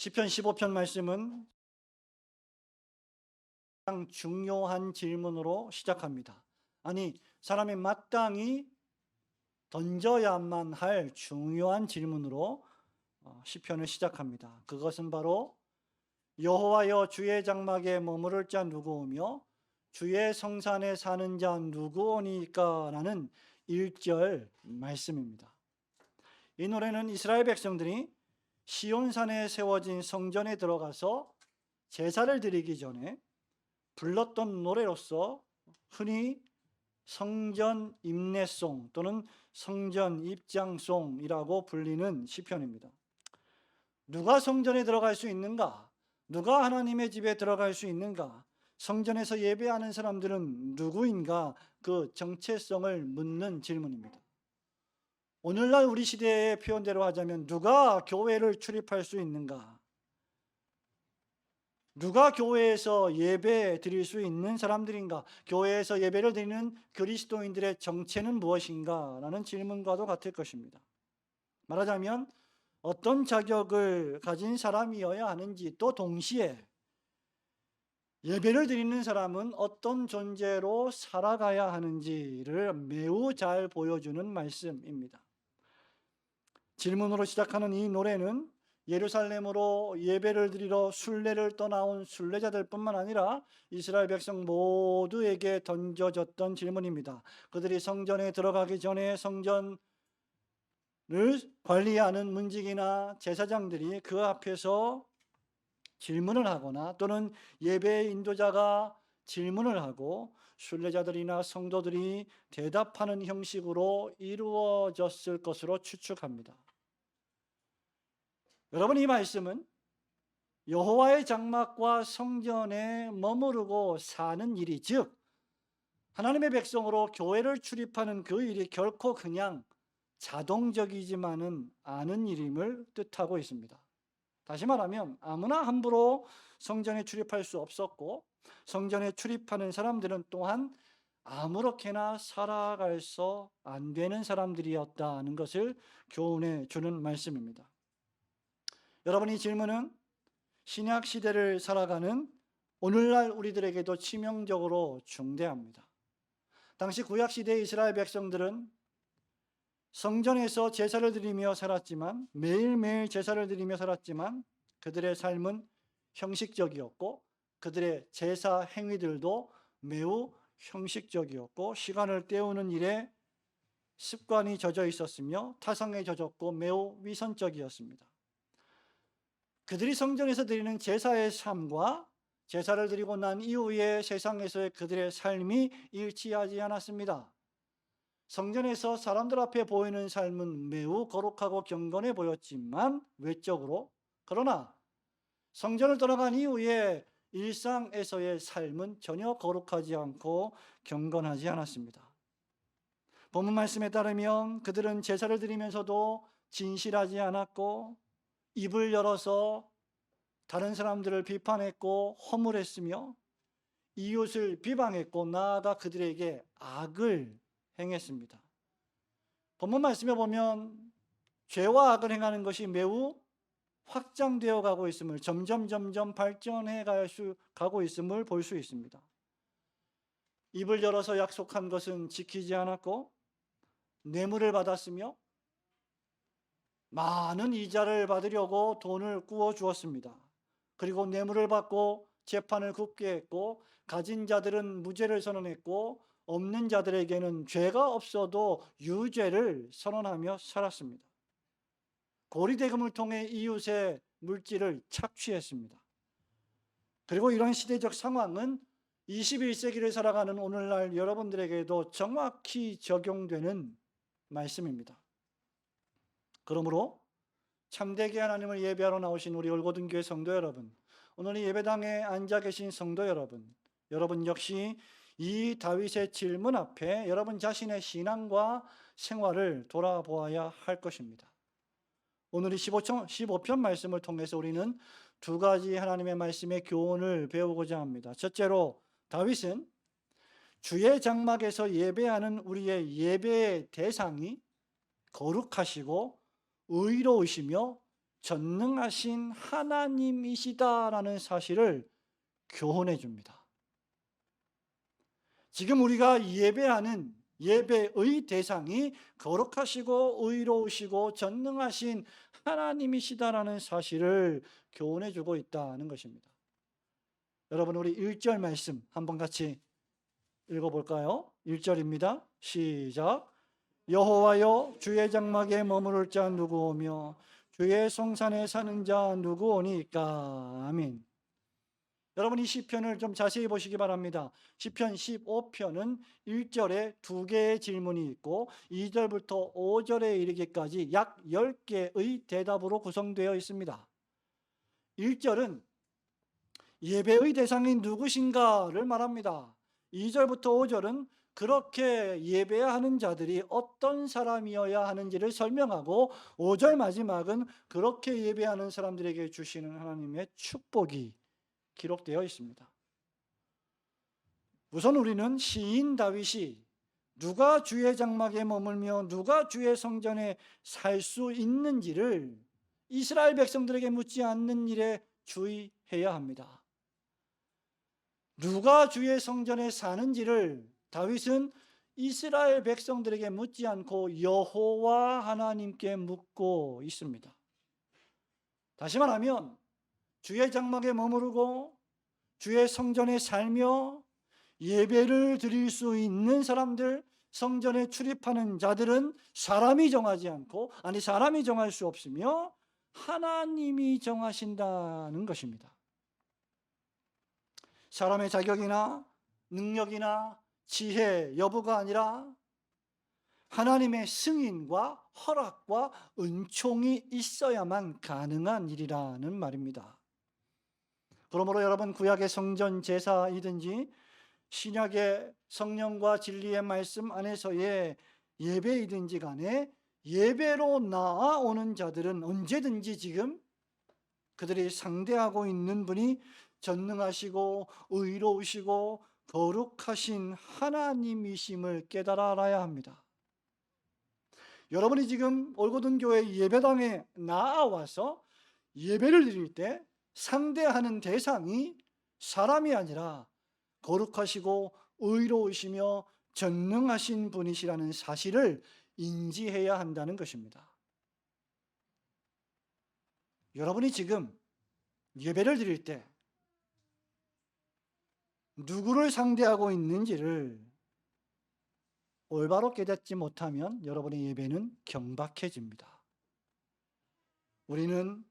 시편 15편 말씀은 가장 중요한 질문으로 시작합니다. 아니, 사람이 마땅히 던져야만 할 중요한 질문으로 시편을 시작합니다. 그것은 바로 여호와여 주의 장막에 머무를 자 누구오며 주의 성산에 사는 자 누구오니까 라는 1절 말씀입니다. 이 노래는 이스라엘 백성들이 시온산에 세워진 성전에 들어가서 제사를 드리기 전에 불렀던 노래로서 흔히 성전 입례송 또는 성전 입장송이라고 불리는 시편입니다. 누가 성전에 들어갈 수 있는가? 누가 하나님의 집에 들어갈 수 있는가? 성전에서 예배하는 사람들은 누구인가? 그 정체성을 묻는 질문입니다. 오늘날 우리 시대의 표현대로 하자면 누가 교회를 출입할 수 있는가? 누가 교회에서 예배 드릴 수 있는 사람들인가? 교회에서 예배를 드리는 그리스도인들의 정체는 무엇인가? 라는 질문과도 같을 것입니다. 말하자면 어떤 자격을 가진 사람이어야 하는지, 또 동시에 예배를 드리는 사람은 어떤 존재로 살아가야 하는지를 매우 잘 보여주는 말씀입니다. 질문으로 시작하는 이 노래는 예루살렘으로 예배를 드리러 순례를 떠나온 순례자들 뿐만 아니라 이스라엘 백성 모두에게 던져졌던 질문입니다. 그들이 성전에 들어가기 전에 성전을 관리하는 문지기나 제사장들이 그 앞에서 질문을 하거나 또는 예배 인도자가 질문을 하고 순례자들이나 성도들이 대답하는 형식으로 이루어졌을 것으로 추측합니다. 여러분, 이 말씀은 여호와의 장막과 성전에 머무르고 사는 일이, 즉 하나님의 백성으로 교회를 출입하는 그 일이 결코 그냥 자동적이지만은 않은 일임을 뜻하고 있습니다. 다시 말하면 아무나 함부로 성전에 출입할 수 없었고, 성전에 출입하는 사람들은 또한 아무렇게나 살아가서 안 되는 사람들이었다는 것을 교훈해 주는 말씀입니다. 여러분, 이 질문은 신약 시대를 살아가는 오늘날 우리들에게도 치명적으로 중대합니다. 당시 구약 시대의 이스라엘 백성들은 성전에서 제사를 드리며 살았지만, 매일매일 제사를 드리며 살았지만 그들의 삶은 형식적이었고 그들의 제사 행위들도 매우 형식적이었고 시간을 때우는 일에 습관이 젖어 있었으며 타성에 젖었고 매우 위선적이었습니다. 그들이 성전에서 드리는 제사의 삶과 제사를 드리고 난 이후에 세상에서의 그들의 삶이 일치하지 않았습니다. 성전에서 사람들 앞에 보이는 삶은 매우 거룩하고 경건해 보였지만 외적으로, 그러나 성전을 떠나간 이후에 일상에서의 삶은 전혀 거룩하지 않고 경건하지 않았습니다. 본문 말씀에 따르면 그들은 제사를 드리면서도 진실하지 않았고 입을 열어서 다른 사람들을 비판했고 허물했으며 이웃을 비방했고 나아가 그들에게 악을 행했습니다. 본문 말씀에 보면 죄와 악을 행하는 것이 매우 확장되어 가고 있음을, 점점 발전해 가고 있음을 볼 수 있습니다. 입을 열어서 약속한 것은 지키지 않았고 뇌물을 받았으며 많은 이자를 받으려고 돈을 꾸어 주었습니다. 그리고 뇌물을 받고 재판을 굽게 했고 가진 자들은 무죄를 선언했고 없는 자들에게는 죄가 없어도 유죄를 선언하며 살았습니다. 고리대금을 통해 이웃의 물질을 착취했습니다. 그리고 이런 시대적 상황은 21세기를 살아가는 오늘날 여러분들에게도 정확히 적용되는 말씀입니다. 그러므로 참되게 하나님을 예배하러 나오신 우리 올고든교회 성도 여러분, 오늘 이 예배당에 앉아 계신 성도 여러분, 여러분 역시 이 다윗의 질문 앞에 여러분 자신의 신앙과 생활을 돌아보아야 할 것입니다. 오늘 이 15편 말씀을 통해서 우리는 두 가지 하나님의 말씀의 교훈을 배우고자 합니다. 첫째로 다윗은 주의 장막에서 예배하는 우리의 예배의 대상이 거룩하시고 의로우시며 전능하신 하나님이시다라는 사실을 교훈해 줍니다. 지금 우리가 예배하는 예배의 대상이 거룩하시고 의로우시고 전능하신 하나님이시다라는 사실을 교훈해 주고 있다는 것입니다. 여러분, 우리 1절 말씀 한번 같이 읽어볼까요? 1절입니다. 시작. 여호와여, 주의 장막에 머무를 자 누구오며 주의 성산에 사는 자 누구오니까. 아멘. 여러분, 이 시편을 좀 자세히 보시기 바랍니다. 시편 15편은 1절에 2개의 질문이 있고 2절부터 5절에 이르기까지 약 10개의 대답으로 구성되어 있습니다. 1절은 예배의 대상이 누구신가를 말합니다. 2절부터 5절은 그렇게 예배하는 자들이 어떤 사람이어야 하는지를 설명하고 5절 마지막은 그렇게 예배하는 사람들에게 주시는 하나님의 축복이 기록되어 있습니다. 우선 우리는 시인 다윗이 누가 주의 장막에 머물며 누가 주의 성전에 살 수 있는지를 이스라엘 백성들에게 묻지 않는 일에 주의해야 합니다. 누가 주의 성전에 사는지를 다윗은 이스라엘 백성들에게 묻지 않고 여호와 하나님께 묻고 있습니다. 다시 말하면 주의 장막에 머무르고 주의 성전에 살며 예배를 드릴 수 있는 사람들, 성전에 출입하는 자들은 사람이 정하지 않고, 사람이 정할 수 없으며 하나님이 정하신다는 것입니다. 사람의 자격이나 능력이나 지혜 여부가 아니라 하나님의 승인과 허락과 은총이 있어야만 가능한 일이라는 말입니다. 그러므로 여러분, 구약의 성전 제사이든지 신약의 성령과 진리의 말씀 안에서의 예배이든지 간에 예배로 나아오는 자들은 언제든지 지금 그들이 상대하고 있는 분이 전능하시고 의로우시고 거룩하신 하나님이심을 깨달아 알아야 합니다. 여러분이 지금 올고든 교회 예배당에 나아와서 예배를 드릴 때 상대하는 대상이 사람이 아니라 거룩하시고 의로우시며 전능하신 분이시라는 사실을 인지해야 한다는 것입니다. 여러분이 지금 예배를 드릴 때 누구를 상대하고 있는지를 올바로 깨닫지 못하면 여러분의 예배는 경박해집니다. 우리는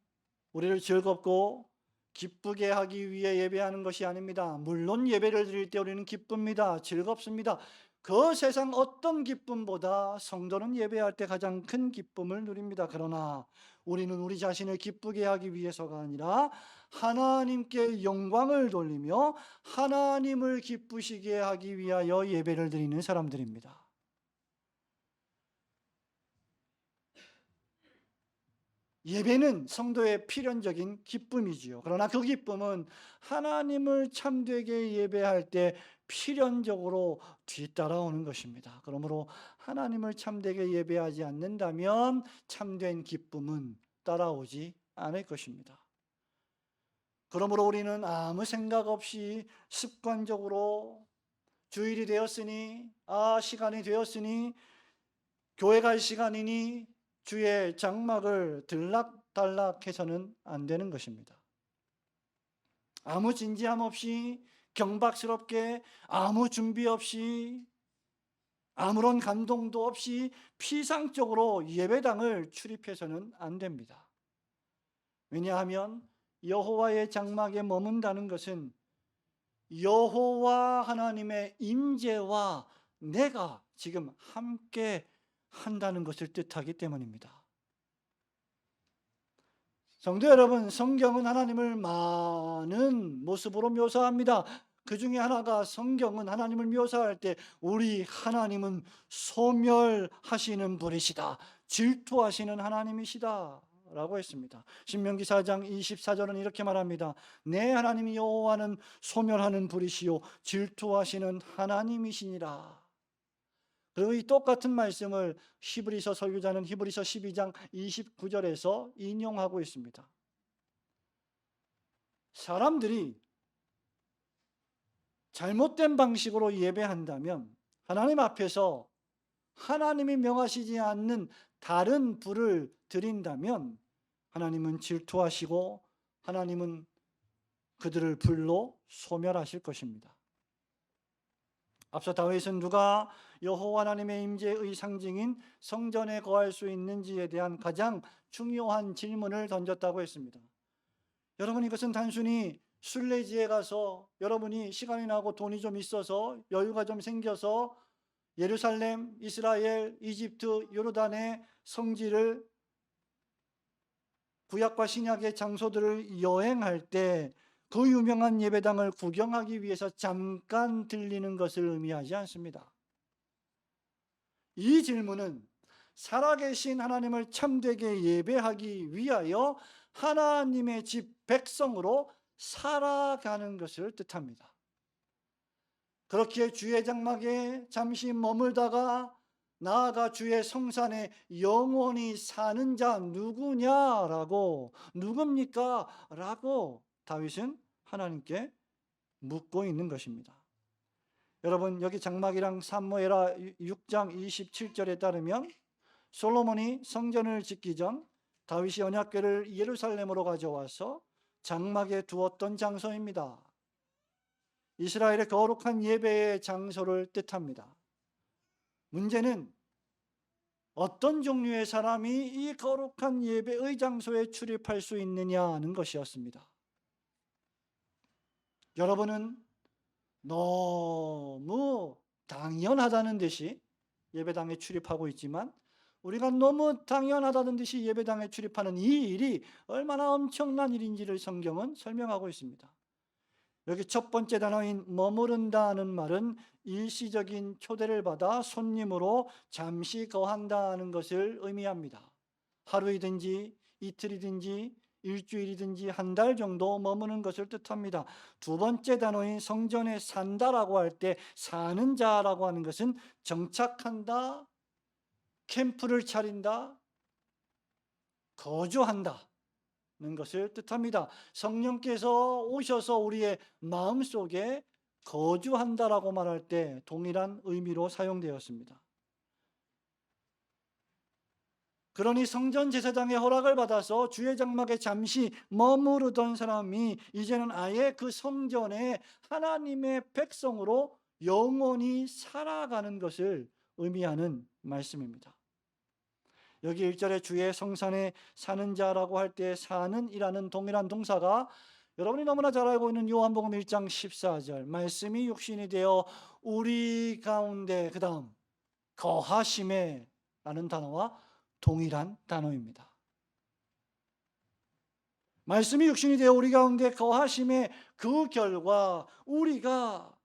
우리를 즐겁고 기쁘게 하기 위해 예배하는 것이 아닙니다. 물론 예배를 드릴 때 우리는 기쁩니다. 즐겁습니다. 그 세상 어떤 기쁨보다 성도는 예배할 때 가장 큰 기쁨을 누립니다. 그러나 우리는 우리 자신을 기쁘게 하기 위해서가 아니라 하나님께 영광을 돌리며 하나님을 기쁘시게 하기 위하여 예배를 드리는 사람들입니다. 예배는 성도의 필연적인 기쁨이지요. 그러나 그 기쁨은 하나님을 참되게 예배할 때 필연적으로 뒤따라오는 것입니다. 그러므로 하나님을 참되게 예배하지 않는다면 참된 기쁨은 따라오지 않을 것입니다. 그러므로 우리는 아무 생각 없이 습관적으로 주일이 되었으니, 시간이 되었으니, 교회 갈 시간이니 주의 장막을 들락달락해서는 안 되는 것입니다. 아무 진지함 없이 경박스럽게 아무 준비 없이 아무런 감동도 없이 피상적으로 예배당을 출입해서는 안 됩니다. 왜냐하면 여호와의 장막에 머문다는 것은 여호와 하나님의 임재와 내가 지금 함께 한다는 것을 뜻하기 때문입니다. 성도 여러분, 성경은 하나님을 많은 모습으로 묘사합니다. 그 중에 하나가 성경은 하나님을 묘사할 때 우리 하나님은 소멸하시는 분이시다, 질투하시는 하나님이시다 라고 했습니다. 신명기 4장 24절은 이렇게 말합니다. 내 하나님 여호와는 소멸하는 분이시요 질투하시는 하나님이시니라. 그리고 이 똑같은 말씀을 히브리서 설교자는 히브리서 12장 29절에서 인용하고 있습니다. 사람들이 잘못된 방식으로 예배한다면 하나님 앞에서 하나님이 명하시지 않는 다른 불을 드린다면 하나님은 질투하시고 하나님은 그들을 불로 소멸하실 것입니다. 앞서 다윗은 누가 여호와 하나님의 임재의 상징인 성전에 거할 수 있는지에 대한 가장 중요한 질문을 던졌다고 했습니다. 여러분, 이것은 단순히 순례지에 가서 여러분이 시간이 나고 돈이 좀 있어서 여유가 좀 생겨서 예루살렘, 이스라엘, 이집트, 요르단의 성지를, 구약과 신약의 장소들을 여행할 때 그 유명한 예배당을 구경하기 위해서 잠깐 들리는 것을 의미하지 않습니다. 이 질문은 살아계신 하나님을 참되게 예배하기 위하여 하나님의 집 백성으로 살아가는 것을 뜻합니다. 그렇게 주의 장막에 잠시 머물다가 나아가 주의 성산에 영원히 사는 자 누구냐라고, 누굽니까? 라고 다윗은 하나님께 묻고 있는 것입니다. 여러분, 여기 장막이랑 사무엘하 6장 27절에 따르면 솔로몬이 성전을 짓기 전 다윗이 언약궤를 예루살렘으로 가져와서 장막에 두었던 장소입니다. 이스라엘의 거룩한 예배의 장소를 뜻합니다. 문제는 어떤 종류의 사람이 이 거룩한 예배의 장소에 출입할 수 있느냐는 것이었습니다. 여러분은 너무 당연하다는 듯이 예배당에 출입하고 있지만 우리가 너무 당연하다는 듯이 예배당에 출입하는 이 일이 얼마나 엄청난 일인지를 성경은 설명하고 있습니다. 여기 첫 번째 단어인 머무른다는 말은 일시적인 초대를 받아 손님으로 잠시 거한다는 것을 의미합니다. 하루이든지 이틀이든지 일주일이든지 한 달 정도 머무는 것을 뜻합니다. 두 번째 단어인 성전에 산다라고 할 때 사는 자라고 하는 것은 정착한다, 캠프를 차린다, 거주한다는 것을 뜻합니다. 성령께서 오셔서 우리의 마음속에 거주한다라고 말할 때 동일한 의미로 사용되었습니다. 그러니 성전 제사장의 허락을 받아서 주의 장막에 잠시 머무르던 사람이 이제는 아예 그 성전에 하나님의 백성으로 영원히 살아가는 것을 의미하는 말씀입니다. 여기 1절에 주의 성산에 사는 자라고 할 때 사는이라는 동일한 동사가 여러분이 너무나 잘 알고 있는 요한복음 1장 14절 말씀이 육신이 되어 우리 가운데 그 다음 거하심에 라는 단어와 동일한 단어입니다. 말씀이 육신이 되어 우리 가운데 거하심에 그 결과 우리가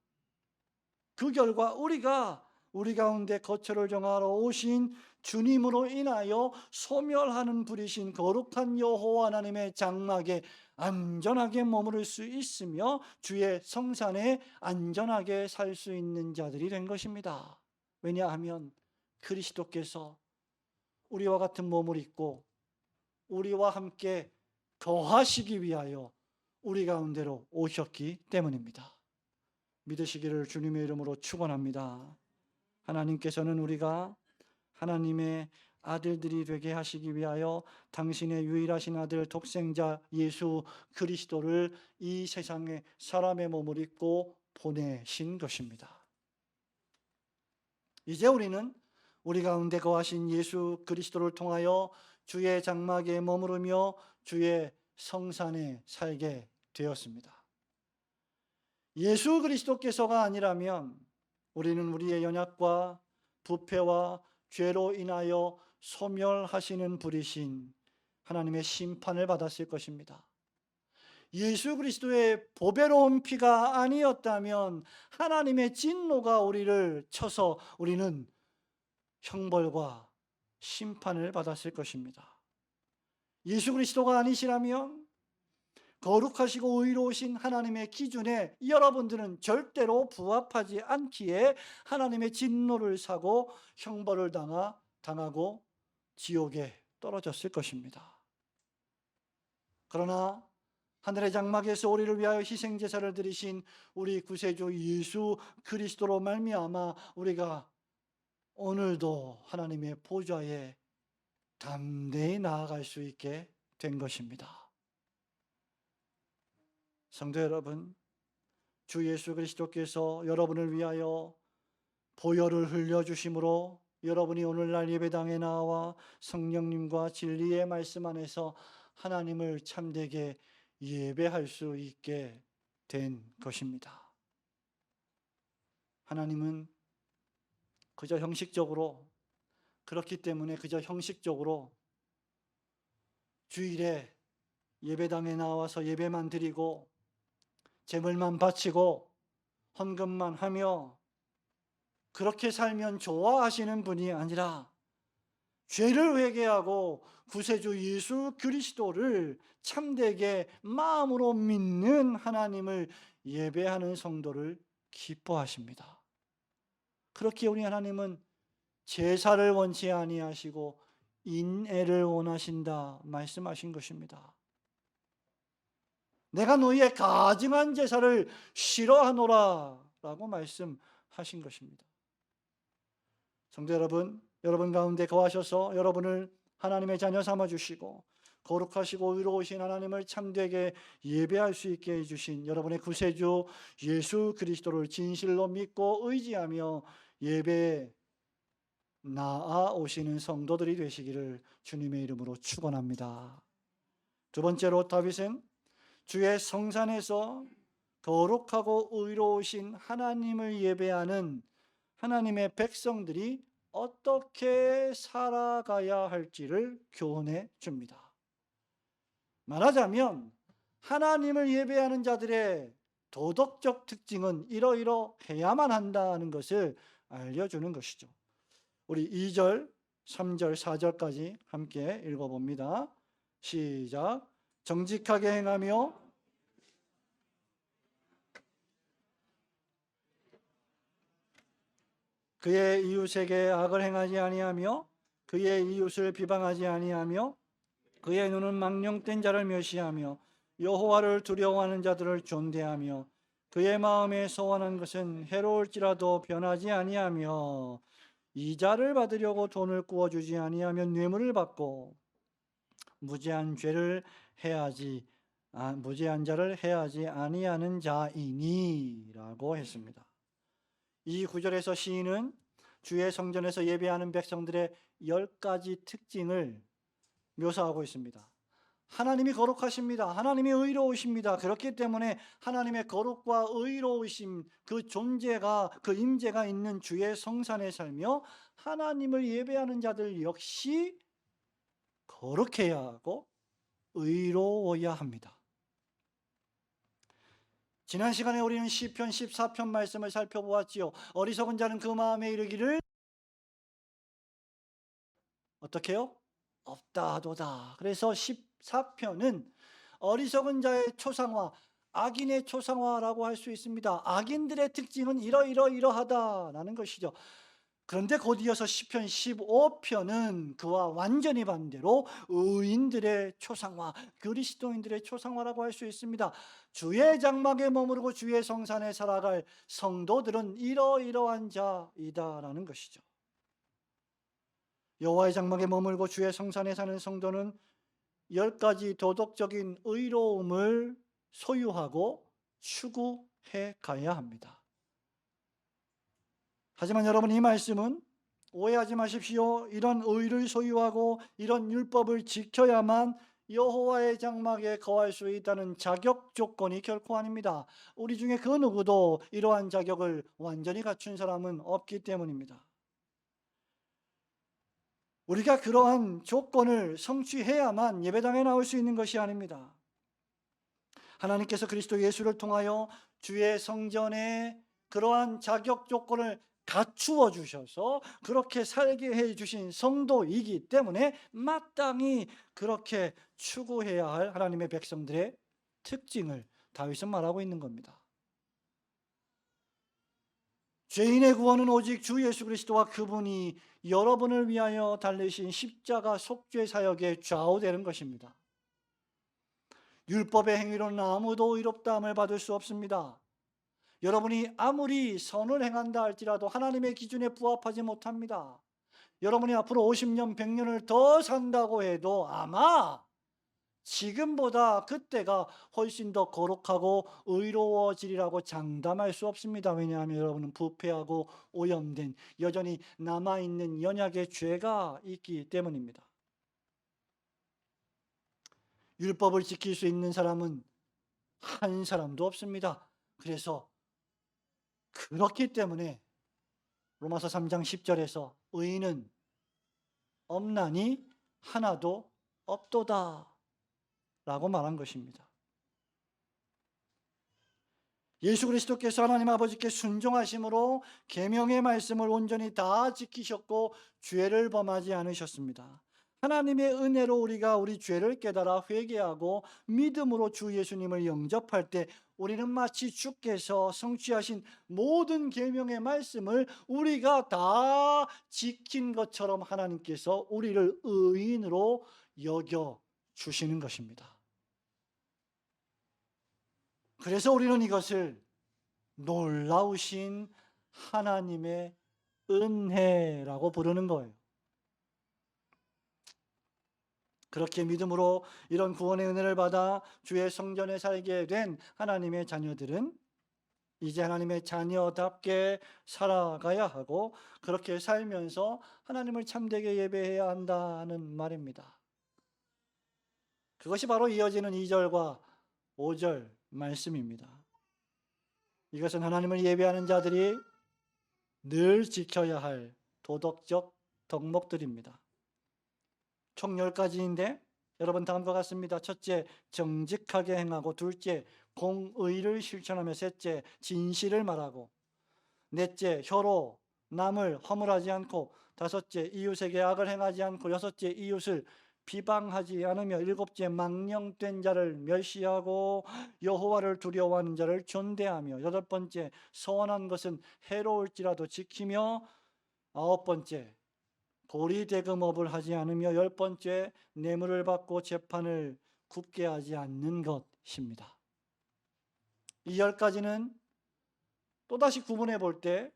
우리 가운데 거처를 정하러 오신 주님으로 인하여 소멸하는 불이신 거룩한 여호와 하나님의 장막에 안전하게 머무를 수 있으며 주의 성산에 안전하게 살 수 있는 자들이 된 것입니다. 왜냐하면 그리스도께서 우리와 같은 몸을 입고 우리와 함께 거하시기 위하여 우리 가운데로 오셨기 때문입니다. 믿으시기를 주님의 이름으로 축원합니다. 하나님께서는 우리가 하나님의 아들들이 되게 하시기 위하여 당신의 유일하신 아들 독생자 예수 그리스도를 이 세상에 사람의 몸을 입고 보내신 것입니다. 이제 우리는 우리 가운데 거하신 예수 그리스도를 통하여 주의 장막에 머무르며 주의 성산에 살게 되었습니다. 예수 그리스도께서가 아니라면 우리는 우리의 연약과 부패와 죄로 인하여 소멸하시는 불이신 하나님의 심판을 받았을 것입니다. 예수 그리스도의 보배로운 피가 아니었다면 하나님의 진노가 우리를 쳐서 우리는 형벌과 심판을 받았을 것입니다. 예수 그리스도가 아니시라면 거룩하시고 의로우신 하나님의 기준에 여러분들은 절대로 부합하지 않기에 하나님의 진노를 사고 형벌을 당하고 지옥에 떨어졌을 것입니다. 그러나 하늘의 장막에서 우리를 위하여 희생제사를 드리신 우리 구세주 예수 그리스도로 말미암아 우리가 오늘도 하나님의 보좌에 담대히 나아갈 수 있게 된 것입니다. 성도 여러분, 주 예수 그리스도께서 여러분을 위하여 보혈을 흘려주심으로 여러분이 오늘날 예배당에 나와 성령님과 진리의 말씀 안에서 하나님을 참되게 예배할 수 있게 된 것입니다. 하나님은 그저 형식적으로, 그렇기 때문에 그저 형식적으로 주일에 예배당에 나와서 예배만 드리고 제물만 바치고 헌금만 하며 그렇게 살면 좋아하시는 분이 아니라 죄를 회개하고 구세주 예수 그리스도를 참되게 마음으로 믿는 하나님을 예배하는 성도를 기뻐하십니다. 그렇게 우리 하나님은 제사를 원치 아니하시고 인애를 원하신다 말씀하신 것입니다. 내가 너희의 가증한 제사를 싫어하노라 라고 말씀하신 것입니다. 성도 여러분, 여러분 가운데 거하셔서 여러분을 하나님의 자녀 삼아주시고 거룩하시고 의로우신 하나님을 참되게 예배할 수 있게 해주신 여러분의 구세주 예수 그리스도를 진실로 믿고 의지하며 예배에 나아오시는 성도들이 되시기를 주님의 이름으로 축원합니다. 두 번째로 다윗은 주의 성산에서 거룩하고 의로우신 하나님을 예배하는 하나님의 백성들이 어떻게 살아가야 할지를 교훈해 줍니다. 말하자면 하나님을 예배하는 자들의 도덕적 특징은 이러이러해야만 한다는 것을 알려주는 것이죠. 우리 2절, 3절, 4절까지 함께 읽어봅니다. 시작. 정직하게 행하며 그의 이웃에게 악을 행하지 아니하며 그의 이웃을 비방하지 아니하며 그의 눈은 망령된 자를 멸시하며 여호와를 두려워하는 자들을 존대하며 그의 마음에 소원한 것은 해로울지라도 변하지 아니하며 이자를 받으려고 돈을 구워주지 아니하며 뇌물을 받고 무죄한 자를 해하지 아니하는 자이니라고 했습니다. 이 구절에서 시인은 주의 성전에서 예배하는 백성들의 10가지 특징을 묘사하고 있습니다. 하나님이 거룩하십니다. 하나님이 의로우십니다. 그렇기 때문에 하나님의 거룩과 의로우심, 그 존재가, 그 임재가 있는 주의 성산에 살며 하나님을 예배하는 자들 역시 거룩해야 하고 의로워야 합니다. 지난 시간에 우리는 시편 14편 말씀을 살펴보았지요. 어리석은 자는 그 마음에 이르기를 어떻게 해요? 없다 하도다. 그래서 14편은 어리석은 자의 초상화, 악인의 초상화라고 할 수 있습니다. 악인들의 특징은 이러하다라는 것이죠. 그런데 곧 이어서 시편 15편은 그와 완전히 반대로 의인들의 초상화, 그리스도인들의 초상화라고 할 수 있습니다. 주의 장막에 머무르고 주의 성산에 살아갈 성도들은 이러이러한 자이다라는 것이죠. 여호와의 장막에 머물고 주의 성산에 사는 성도는 10가지 도덕적인 의로움을 소유하고 추구해 가야 합니다. 하지만 여러분, 이 말씀은 오해하지 마십시오. 이런 의를 소유하고 이런 율법을 지켜야만 여호와의 장막에 거할 수 있다는 자격 조건이 결코 아닙니다. 우리 중에 그 누구도 이러한 자격을 완전히 갖춘 사람은 없기 때문입니다. 우리가 그러한 조건을 성취해야만 예배당에 나올 수 있는 것이 아닙니다. 하나님께서 그리스도 예수를 통하여 주의 성전에 그러한 자격 조건을 갖추어 주셔서 그렇게 살게 해 주신 성도이기 때문에 마땅히 그렇게 추구해야 할 하나님의 백성들의 특징을 다윗은 말하고 있는 겁니다. 죄인의 구원은 오직 주 예수 그리스도와 그분이 여러분을 위하여 달리신 십자가 속죄 사역에 좌우되는 것입니다. 율법의 행위로는 아무도 의롭다함을 받을 수 없습니다. 여러분이 아무리 선을 행한다 할지라도 하나님의 기준에 부합하지 못합니다. 여러분이 앞으로 50년, 100년을 더 산다고 해도 아마 지금보다 그때가 훨씬 더 거룩하고 의로워지리라고 장담할 수 없습니다. 왜냐하면 여러분은 부패하고 오염된, 여전히 남아있는 연약의 죄가 있기 때문입니다. 율법을 지킬 수 있는 사람은 한 사람도 없습니다. 그렇기 때문에 로마서 3장 10절에서 의인은 없나니 하나도 없도다 라고 말한 것입니다. 예수 그리스도께서 하나님 아버지께 순종하심으로 계명의 말씀을 온전히 다 지키셨고 죄를 범하지 않으셨습니다. 하나님의 은혜로 우리가 우리 죄를 깨달아 회개하고 믿음으로 주 예수님을 영접할 때 우리는 마치 주께서 성취하신 모든 계명의 말씀을 우리가 다 지킨 것처럼 하나님께서 우리를 의인으로 여겨 주시는 것입니다. 그래서 우리는 이것을 놀라우신 하나님의 은혜라고 부르는 거예요. 그렇게 믿음으로 이런 구원의 은혜를 받아 주의 성전에 살게 된 하나님의 자녀들은 이제 하나님의 자녀답게 살아가야 하고 그렇게 살면서 하나님을 참되게 예배해야 한다는 말입니다. 그것이 바로 이어지는 2절과 5절 말씀입니다. 이것은 하나님을 예배하는 자들이 늘 지켜야 할 도덕적 덕목들입니다. 총 10가지인데 여러분 다음과 같습니다. 첫째, 정직하게 행하고, 둘째, 공의를 실천하며, 셋째, 진실을 말하고, 넷째, 혀로 남을 허물하지 않고, 다섯째, 이웃에게 악을 행하지 않고, 여섯째, 이웃을 비방하지 않으며, 일곱째, 망령된 자를 멸시하고 여호와를 두려워하는 자를 존대하며, 여덟 번째, 서원한 것은 해로울지라도 지키며, 아홉 번째, 고리대금업을 하지 않으며, 열 번째, 뇌물을 받고 재판을 굽게 하지 않는 것입니다. 이 10가지는 또다시 구분해 볼 때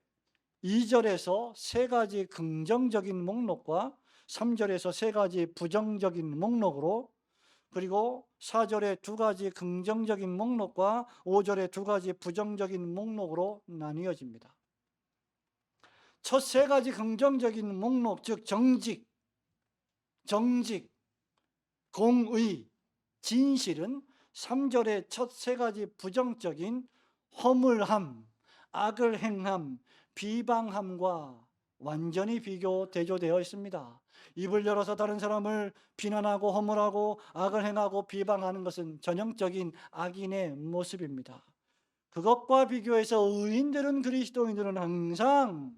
2절에서 3가지 긍정적인 목록과 3절에서 3가지 부정적인 목록으로, 그리고 4절에 2가지 긍정적인 목록과 5절에 2가지 부정적인 목록으로 나뉘어집니다. 첫 3가지 긍정적인 목록, 즉 정직, 공의, 진실은 3절의 첫 3가지 부정적인 허물함, 악을 행함, 비방함과 완전히 비교 대조되어 있습니다. 입을 열어서 다른 사람을 비난하고 허물하고 악을 행하고 비방하는 것은 전형적인 악인의 모습입니다. 그것과 비교해서 의인들은, 그리스도인들은 항상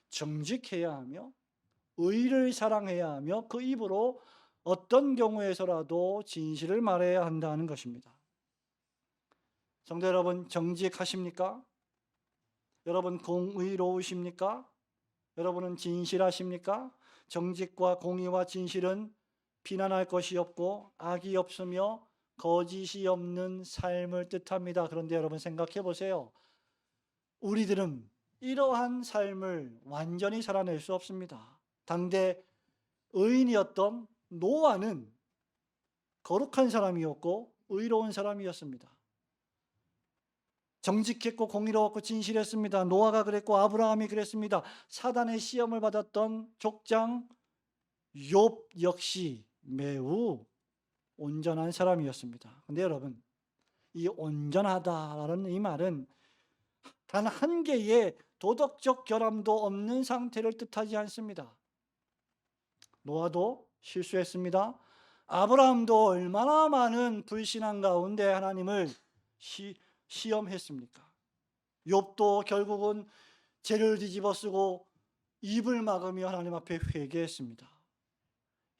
정직해야 하며 의를 사랑해야 하며 그 입으로 어떤 경우에서라도 진실을 말해야 한다는 것입니다. 성도 여러분, 정직하십니까? 여러분 공의로우십니까? 여러분은 진실하십니까? 정직과 공의와 진실은 비난할 것이 없고 악이 없으며 거짓이 없는 삶을 뜻합니다. 그런데 여러분 생각해 보세요. 우리들은 이러한 삶을 완전히 살아낼 수 없습니다. 당대 의인이었던 노아는 거룩한 사람이었고 의로운 사람이었습니다. 정직했고 공의로웠고 진실했습니다. 노아가 그랬고 아브라함이 그랬습니다. 사단의 시험을 받았던 족장 욥 역시 매우 온전한 사람이었습니다. 근데 여러분, 이 온전하다라는 이 말은 단 한 개의 도덕적 결함도 없는 상태를 뜻하지 않습니다. 노아도 실수했습니다. 아브라함도 얼마나 많은 불신앙 가운데 하나님을 시험했습니까? 욥도 결국은 죄를 뒤집어쓰고 입을 막으며 하나님 앞에 회개했습니다.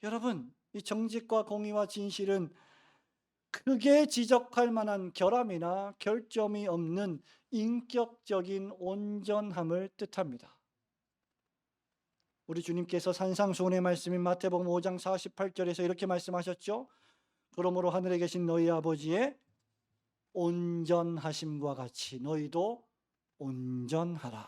여러분, 이 정직과 공의와 진실은 크게 지적할 만한 결함이나 결점이 없는 인격적인 온전함을 뜻합니다. 우리 주님께서 산상수훈의 말씀인 마태복음 5장 48절에서 이렇게 말씀하셨죠. 그러므로 하늘에 계신 너희 아버지의 온전하심과 같이 너희도 온전하라.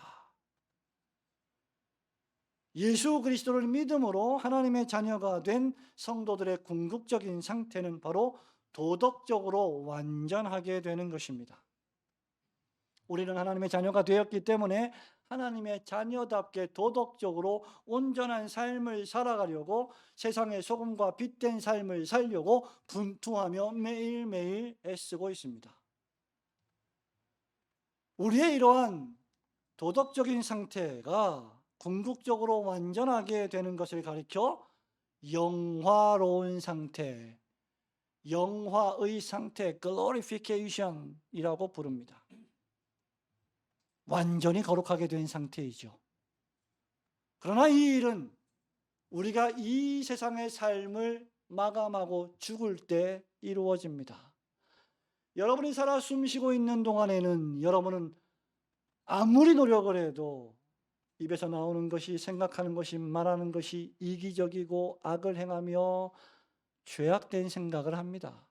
예수 그리스도를 믿음으로 하나님의 자녀가 된 성도들의 궁극적인 상태는 바로 도덕적으로 완전하게 되는 것입니다. 우리는 하나님의 자녀가 되었기 때문에 하나님의 자녀답게 도덕적으로 온전한 삶을 살아가려고 세상의 소금과 빛된 삶을 살려고 분투하며 매일매일 애쓰고 있습니다. 우리의 이러한 도덕적인 상태가 궁극적으로 완전하게 되는 것을 가리켜 영화로운 상태, 영화의 상태, glorification이라고 부릅니다. 완전히 거룩하게 된 상태이죠. 그러나 이 일은 우리가 이 세상의 삶을 마감하고 죽을 때 이루어집니다. 여러분이 살아 숨쉬고 있는 동안에는 여러분은 아무리 노력을 해도 입에서 나오는 것이, 생각하는 것이, 말하는 것이 이기적이고 악을 행하며 죄악된 생각을 합니다.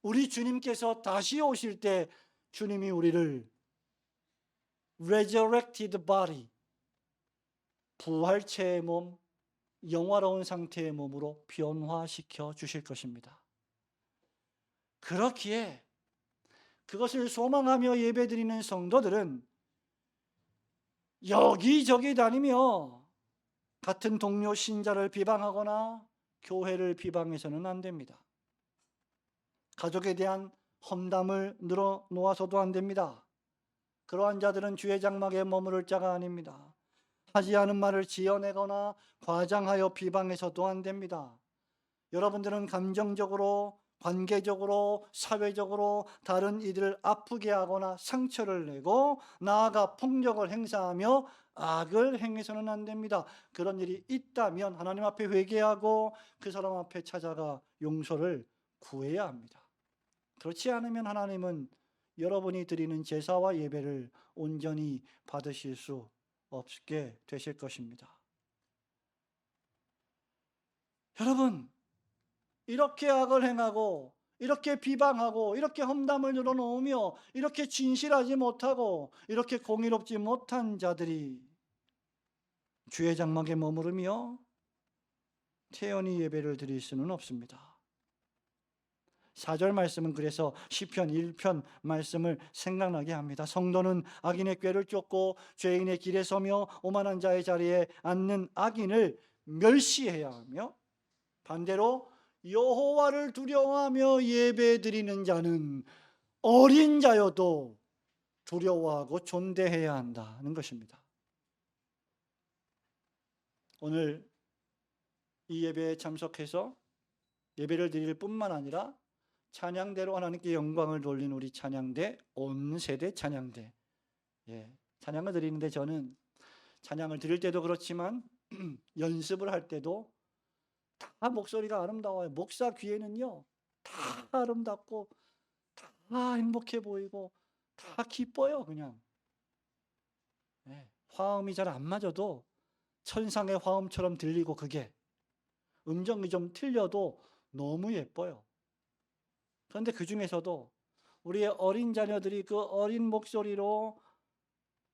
우리 주님께서 다시 오실 때 주님이 우리를 resurrected body, 부활체의 몸, 영화로운 상태의 몸으로 변화시켜 주실 것입니다. 그렇기에 그것을 소망하며 예배드리는 성도들은 여기저기 다니며 같은 동료 신자를 비방하거나 교회를 비방해서는 안 됩니다. 가족에 대한 험담을 늘어놓아서도 안 됩니다. 그러한 자들은 주의 장막에 머무를 자가 아닙니다. 하지 않은 말을 지어내거나 과장하여 비방해서도 안 됩니다. 여러분들은 감정적으로, 관계적으로, 사회적으로 다른 이들을 아프게 하거나 상처를 내고 나아가 폭력을 행사하며 악을 행해서는 안 됩니다. 그런 일이 있다면 하나님 앞에 회개하고 그 사람 앞에 찾아가 용서를 구해야 합니다. 그렇지 않으면 하나님은 여러분이 드리는 제사와 예배를 온전히 받으실 수 없게 되실 것입니다. 여러분, 이렇게 악을 행하고 이렇게 비방하고 이렇게 험담을 늘어놓으며 이렇게 진실하지 못하고 이렇게 공의롭지 못한 자들이 주의 장막에 머무르며 태연히 예배를 드릴 수는 없습니다. 4절 말씀은 그래서 시편 1편 말씀을 생각나게 합니다. 성도는 악인의 꾀를 쫓고 죄인의 길에 서며 오만한 자의 자리에 앉는 악인을 멸시해야 하며, 반대로 여호와를 두려워하며 예배드리는 자는 어린 자여도 두려워하고 존대해야 한다는 것입니다. 오늘 이 예배에 참석해서 예배를 드릴 뿐만 아니라 찬양대로 하나님께 영광을 돌린 우리 찬양대, 온 세대 찬양대, 찬양을 드리는데 저는 찬양을 드릴 때도 그렇지만 연습을 할 때도 다 목소리가 아름다워요. 목사 귀에는요 다 아름답고 다 행복해 보이고 다 기뻐요. 그냥 화음이 잘 안 맞아도 천상의 화음처럼 들리고, 그게 음정이 좀 틀려도 너무 예뻐요. 그런데 그 중에서도 우리의 어린 자녀들이 그 어린 목소리로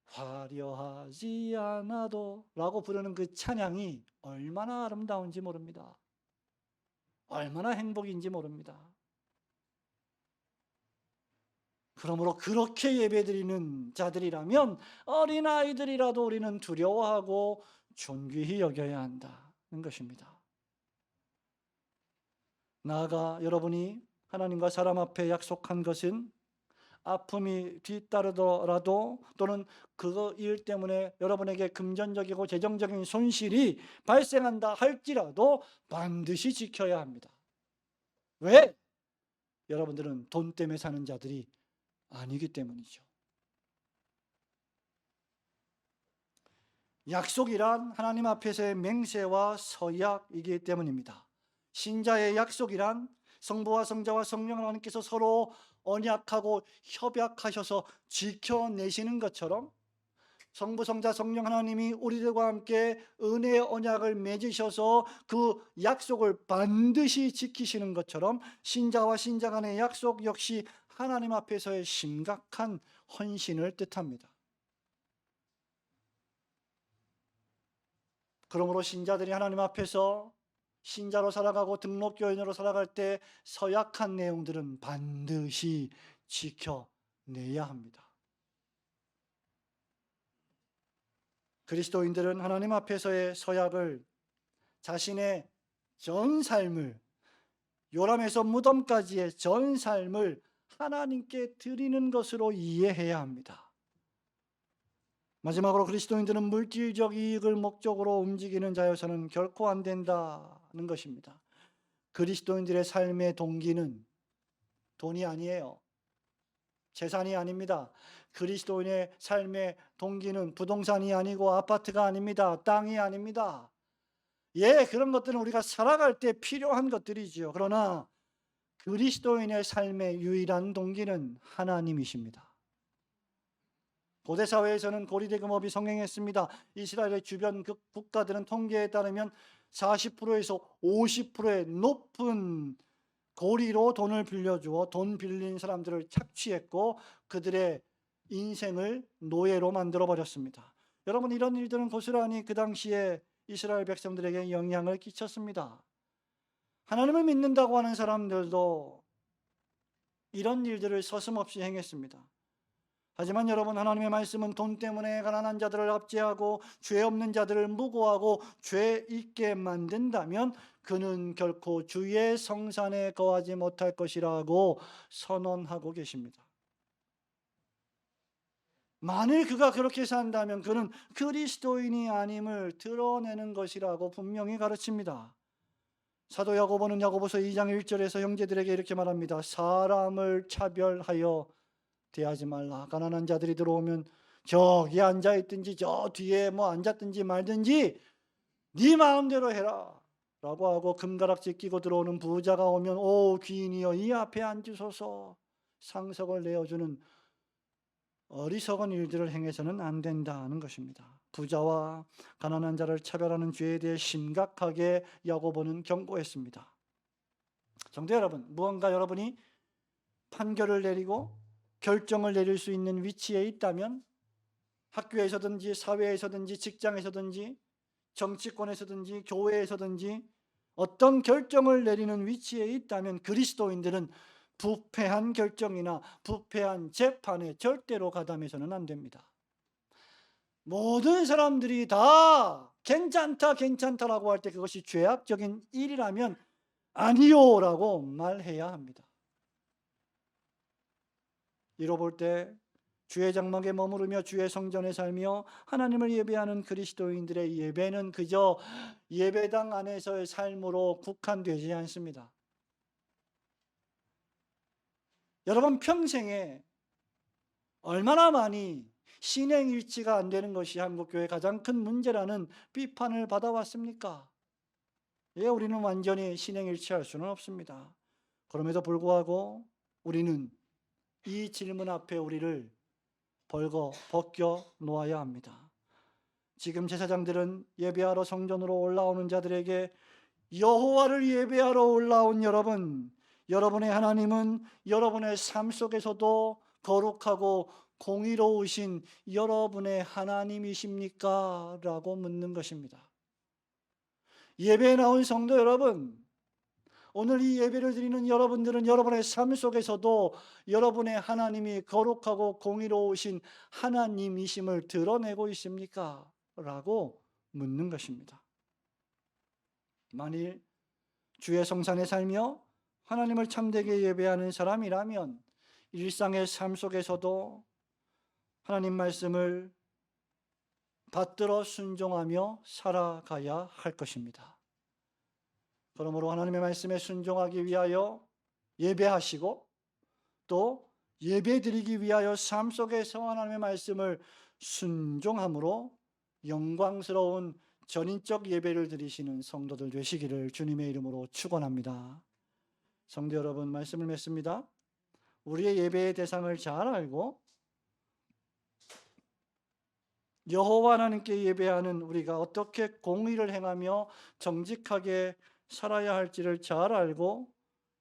화려하지 않아도 라고 부르는 그 찬양이 얼마나 아름다운지 모릅니다. 얼마나 행복인지 모릅니다. 그러므로 그렇게 예배드리는 자들이라면 어린아이들이라도 우리는 두려워하고 존귀히 여겨야 한다는 것입니다. 나아가 여러분이 하나님과 사람 앞에 약속한 것은 아픔이 뒤따르더라도, 또는 그 일 때문에 여러분에게 금전적이고 재정적인 손실이 발생한다 할지라도 반드시 지켜야 합니다. 왜? 여러분들은 돈 때문에 사는 자들이 아니기 때문이죠. 약속이란 하나님 앞에서의 맹세와 서약이기 때문입니다. 신자의 약속이란 성부와 성자와 성령 하나님께서 서로 언약하고 협약하셔서 지켜내시는 것처럼 성부, 성자, 성령 하나님이 우리들과 함께 은혜의 언약을 맺으셔서 그 약속을 반드시 지키시는 것처럼 신자와 신자 간의 약속 역시 하나님 앞에서의 심각한 헌신을 뜻합니다. 그러므로 신자들이 하나님 앞에서 신자로 살아가고 등록교인으로 살아갈 때 서약한 내용들은 반드시 지켜내야 합니다. 그리스도인들은 하나님 앞에서의 서약을 자신의 전 삶을, 요람에서 무덤까지의 전 삶을 하나님께 드리는 것으로 이해해야 합니다. 마지막으로 그리스도인들은 물질적 이익을 목적으로 움직이는 자여서는 결코 안 된다는 것입니다. 그리스도인들의 삶의 동기는 돈이 아니에요. 재산이 아닙니다. 그리스도인의 삶의 동기는 부동산이 아니고 아파트가 아닙니다. 땅이 아닙니다. 예, 그런 것들은 우리가 살아갈 때 필요한 것들이지요. 그러나 그리스도인의 삶의 유일한 동기는 하나님이십니다. 고대 사회에서는 고리대금업이 성행했습니다. 이스라엘의 주변 국가들은 통계에 따르면 40%에서 50%의 높은 고리로 돈을 빌려주어 돈 빌린 사람들을 착취했고 그들의 인생을 노예로 만들어 버렸습니다. 여러분, 이런 일들은 고스란히 그 당시에 이스라엘 백성들에게 영향을 끼쳤습니다. 하나님을 믿는다고 하는 사람들도 이런 일들을 서슴없이 행했습니다. 하지만 여러분, 하나님의 말씀은 돈 때문에 가난한 자들을 압제하고 죄 없는 자들을 무고하고 죄 있게 만든다면 그는 결코 주의 성산에 거하지 못할 것이라고 선언하고 계십니다. 만일 그가 그렇게 산다면 그는 그리스도인이 아님을 드러내는 것이라고 분명히 가르칩니다. 사도 야고보는 야고보서 2장 1절에서 형제들에게 이렇게 말합니다. 사람을 차별하여 대하지 말라. 가난한 자들이 들어오면 저기 앉아있든지 저 뒤에 뭐 앉았든지 말든지 네 마음대로 해라 라고 하고 금가락지 끼고 들어오는 부자가 오면 오 귀인이여 이 앞에 앉으소서 상석을 내어주는 어리석은 일들을 행해서는 안 된다는 것입니다. 부자와 가난한 자를 차별하는 죄에 대해 심각하게 야고보는 경고했습니다. 성도 여러분, 무언가 여러분이 판결을 내리고 결정을 내릴 수 있는 위치에 있다면 학교에서든지 사회에서든지 직장에서든지 정치권에서든지 교회에서든지 어떤 결정을 내리는 위치에 있다면 그리스도인들은 부패한 결정이나 부패한 재판에 절대로 가담해서는 안 됩니다. 모든 사람들이 다 괜찮다 괜찮다라고 할 때 그것이 죄악적인 일이라면 아니요라고 말해야 합니다. 이로 볼 때 주의 장막에 머무르며 주의 성전에 살며 하나님을 예배하는 그리스도인들의 예배는 그저 예배당 안에서의 삶으로 국한되지 않습니다. 여러분, 평생에 얼마나 많이 신행일치가 안 되는 것이 한국교회의 가장 큰 문제라는 비판을 받아왔습니까? 예, 우리는 완전히 신행일치할 수는 없습니다. 그럼에도 불구하고 우리는 이 질문 앞에 우리를 벗겨 놓아야 합니다. 지금 제사장들은 예배하러 성전으로 올라오는 자들에게 여호와를 예배하러 올라온 여러분, 여러분의 하나님은 여러분의 삶 속에서도 거룩하고 공의로우신 여러분의 하나님이십니까? 라고 묻는 것입니다. 예배에 나온 성도 여러분, 오늘 이 예배를 드리는 여러분들은 여러분의 삶 속에서도 여러분의 하나님이 거룩하고 공의로우신 하나님이심을 드러내고 있습니까? 라고 묻는 것입니다. 만일 주의 성산에 살며 하나님을 참되게 예배하는 사람이라면 일상의 삶 속에서도 하나님 말씀을 받들어 순종하며 살아가야 할 것입니다. 그러므로 하나님의 말씀에 순종하기 위하여 예배하시고 또 예배드리기 위하여 삶 속에서 하나님의 말씀을 순종함으로 영광스러운 전인적 예배를 드리시는 성도들 되시기를 주님의 이름으로 축원합니다. 성도 여러분, 말씀을 맺습니다. 우리의 예배의 대상을 잘 알고 여호와 하나님께 예배하는 우리가 어떻게 공의를 행하며 정직하게 살아야 할지를 잘 알고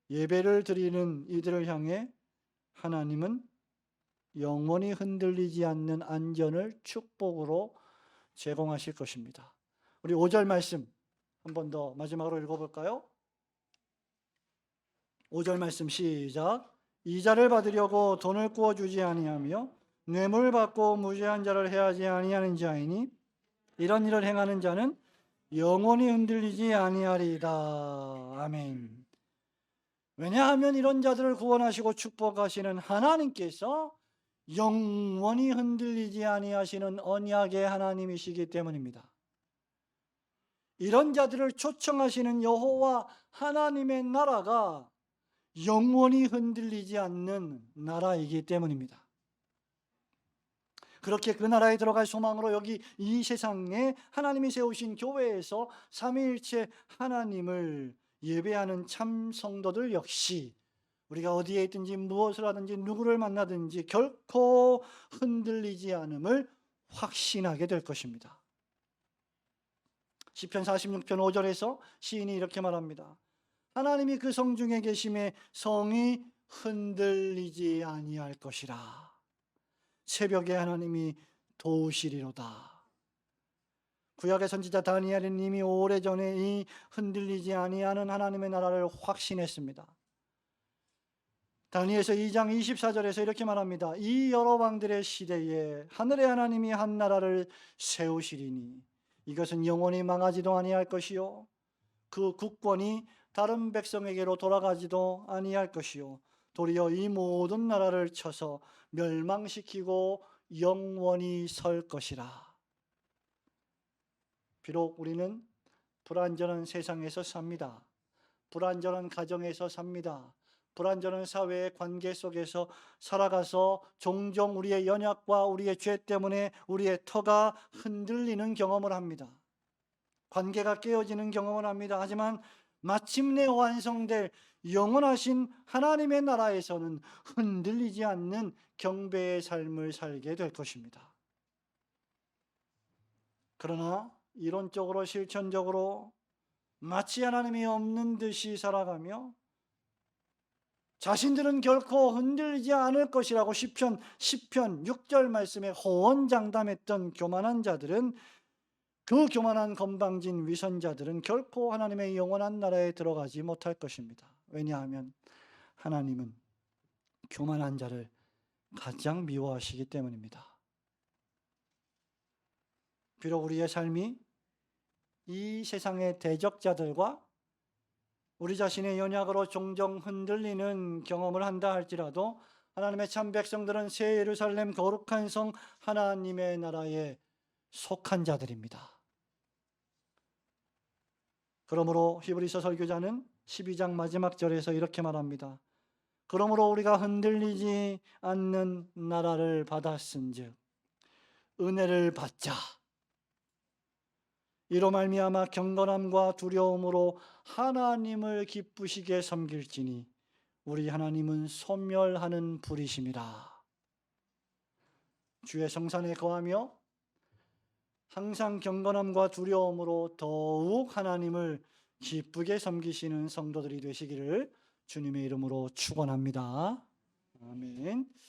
예배를 드리는 이들을 향해 하나님은 영원히 흔들리지 않는 안전을 축복으로 제공하실 것입니다. 우리 5절 말씀 한 번 더 마지막으로 읽어볼까요? 5절 말씀 시작. 이자를 받으려고 돈을 구워주지 아니하며 뇌물 받고 무죄한 자를 해하지 아니하는 자이니 이런 일을 행하는 자는 영원히 흔들리지 아니하리이다. 아멘. 왜냐하면 이런 자들을 구원하시고 축복하시는 하나님께서 영원히 흔들리지 아니하시는 언약의 하나님이시기 때문입니다. 이런 자들을 초청하시는 여호와 하나님의 나라가 영원히 흔들리지 않는 나라이기 때문입니다. 그렇게 그 나라에 들어갈 소망으로 여기 이 세상에 하나님이 세우신 교회에서 삼위일체 하나님을 예배하는 참 성도들 역시 우리가 어디에 있든지 무엇을 하든지 누구를 만나든지 결코 흔들리지 않음을 확신하게 될 것입니다. 시편 46편 5절에서 시인이 이렇게 말합니다. 하나님이 그 성 중에 계심에 성이 흔들리지 아니할 것이라. 새벽에 하나님이 도우시리로다. 구약의 선지자 다니엘은 이미 오래전에 이 흔들리지 아니하는 하나님의 나라를 확신했습니다. 다니엘서 2장 24절에서 이렇게 말합니다. 이 여러 왕들의 시대에 하늘의 하나님이 한 나라를 세우시리니 이것은 영원히 망하지도 아니할 것이요 그 국권이 다른 백성에게로 돌아가지도 아니할 것이요 도리어 이 모든 나라를 쳐서 멸망시키고 영원히 설 것이라. 비록 우리는 불안전한 세상에서 삽니다. 불안전한 가정에서 삽니다. 불안전한 사회의 관계 속에서 살아가서 종종 우리의 연약과 우리의 죄 때문에 우리의 터가 흔들리는 경험을 합니다. 관계가 깨어지는 경험을 합니다. 하지만 마침내 완성될 영원하신 하나님의 나라에서는 흔들리지 않는 경배의 삶을 살게 될 것입니다. 그러나 이론적으로 실천적으로 마치 하나님이 없는 듯이 살아가며 자신들은 결코 흔들리지 않을 것이라고 시편 6절 말씀에 호언장담했던 교만한 자들은 그 교만한 건방진 위선자들은 결코 하나님의 영원한 나라에 들어가지 못할 것입니다. 왜냐하면 하나님은 교만한 자를 가장 미워하시기 때문입니다. 비록 우리의 삶이 이 세상의 대적자들과 우리 자신의 연약으로 종종 흔들리는 경험을 한다 할지라도 하나님의 참 백성들은 새 예루살렘 거룩한 성 하나님의 나라에 속한 자들입니다. 그러므로 히브리서 설교자는 12장 마지막 절에서 이렇게 말합니다. 그러므로 우리가 흔들리지 않는 나라를 받았은즉 은혜를 받자. 이로 말미암아 경건함과 두려움으로 하나님을 기쁘시게 섬길지니 우리 하나님은 소멸하는 불이심이라. 주의 성산에 거하며 항상 경건함과 두려움으로 더욱 하나님을 기쁘게 섬기시는 성도들이 되시기를 주님의 이름으로 축원합니다. 아멘.